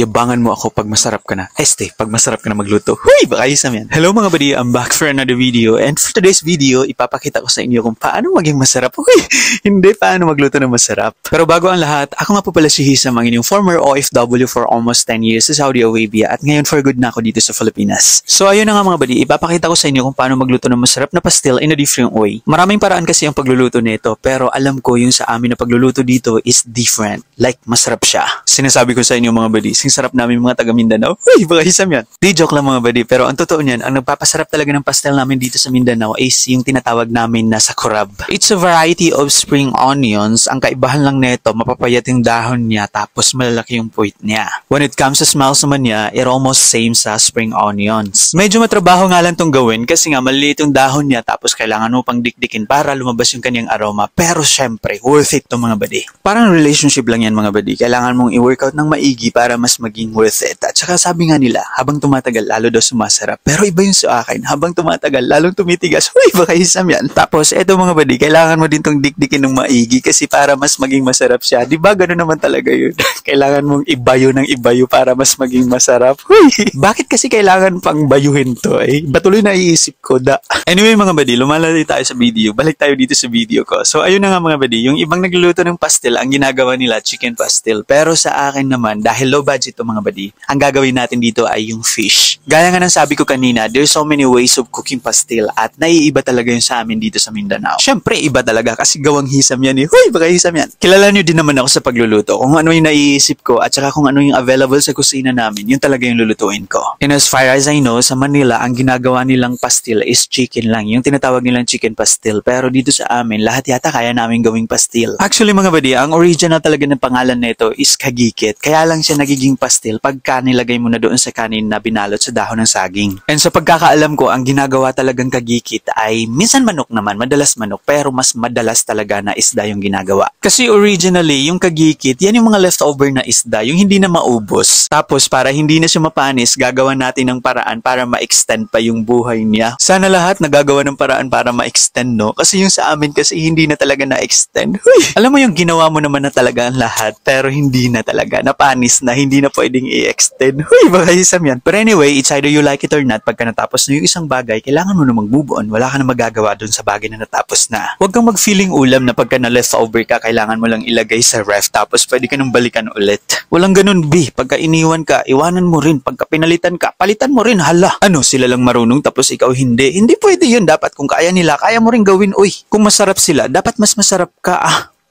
Yabangan mo ako pag masarap ka na. Pag masarap ka na magluto. Huy, baka isam yan. Hello mga buddy, I'm back for another video. And for today's video, ipapakita ko sa inyo kung paano maging masarap. Huy, hindi paano magluto na masarap. Pero bago ang lahat, ako nga po pala si Hisam, ang inyong former OFW for almost 10 years sa Saudi Arabia. At ngayon for good na ako dito sa Pilipinas. So ayun na nga mga buddy, ipapakita ko sa inyo kung paano magluto ng masarap na pastil in a different way. Maraming paraan kasi ang pagluluto nito, pero alam ko yung sa amin na pagluluto dito is different. Like, masarap siya. Sinasabi ko sa inyo mga buddy, sarap namin mga taga Mindanao. Uy, baka Hisam yan. Di joke lang mga buddy, pero ang totoo niyan, ang nagpapasarap talaga ng pastel namin dito sa Mindanao is yung tinatawag namin na sakurab. It's a variety of spring onions. Ang kaibahan lang nito, mapapayat yung dahon niya tapos malalaki yung puwit niya. When it comes to smells naman niya, it almost same sa spring onions. Medyo matrabaho nga lang tong gawin kasi nga maliliit yung dahon niya tapos kailangan mo pang dikdikin para lumabas yung kanyang aroma. Pero syempre, worth it to mga buddy. Parang relationship lang yan mga buddy. Kailangan mong i-workout ng maigi para mas maging worth it. At saka sabi nga nila, habang tumatagal, lalo daw sumasarap. Pero iba yung sa akin, habang tumatagal, lalong tumitigas. Uy, baka Hisam yan. Tapos, eto mga buddy, kailangan mo din tong dikdikin ng maigi kasi para mas maging masarap siya. Diba, gano'n naman talaga yun? Kailangan mong ibayo ng ibayo para mas maging masarap. Uy, bakit kasi kailangan pang bayuhin to? Batuloy na iisip ko da. Anyway mga buddy, lumalali tayo sa video. Balik tayo dito sa video ko. So, ayun na nga mga buddy, yung ibang nagluluto ng pastil, ang ginagawa nila, chicken pastil. Pero sa akin naman, dahil low budget to mga buddy, ang gagawin natin dito ay yung fish. Gaya nga ng sabi ko kanina, there's so many ways of cooking pastil at naiiba talaga yung sa amin dito sa Mindanao. Syempre, iba talaga kasi gawang Hisam yan eh. Huy, baka Hisam yan. Kilala nyo din naman ako sa pagluluto. Kung ano yung naiisip ko at saka kung ano yung available sa kusina namin, yun talaga yung lulutuin ko. And as far as I know, sa Manila, ang ginagawa nilang pastil is chicken lang. Yung tinatawag nilang chicken pastil. Pero dito sa amin, lahat yata kaya namin gawing pastil. Actually mga buddy, ang original talaga ng pangalan nito is kagikit. Kaya lang siya nagiging pastil pagka nilagay mo na doon sa kanin na binalot sa dahon ng saging. And sa pagkakaalam ko, ang ginagawa talagang kagikit ay minsan manok naman, madalas manok, pero mas madalas talaga na isda yung ginagawa. Kasi originally, yung kagikit, yan yung mga leftover na isda, yung hindi na maubos. Tapos para hindi na siya mapanis, gagawa natin ng paraan para ma-extend pa yung buhay niya. Sana lahat nagagawa ng paraan para ma-extend, no? Kasi yung sa amin kasi hindi na talaga na-extend. Huy! Alam mo yung ginawa mo naman na talaga ang lahat, pero hindi na talaga, napanis na, hindi na pwedeng i-extend. Huy, baka Hisam yan. But anyway, it's either you like it or not, pagka natapos na yung isang bagay, kailangan mo na mag-move on. Wala ka na magagawa dun sa bagay na natapos na. Huwag kang mag-feeling ulam na pagka na-leftover ka, kailangan mo lang ilagay sa ref, tapos pwede ka nang balikan ulit. Walang ganun, B. Pagka iniwan ka, iwanan mo rin. Pagka pinalitan ka, palitan mo rin. Hala, ano, sila lang marunong tapos ikaw hindi. Hindi pwede yun. Dapat kung kaya nila, kaya mo rin gawin. Uy, kung masarap sila, dapat mas masarap ka.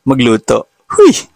Magluto. Huy!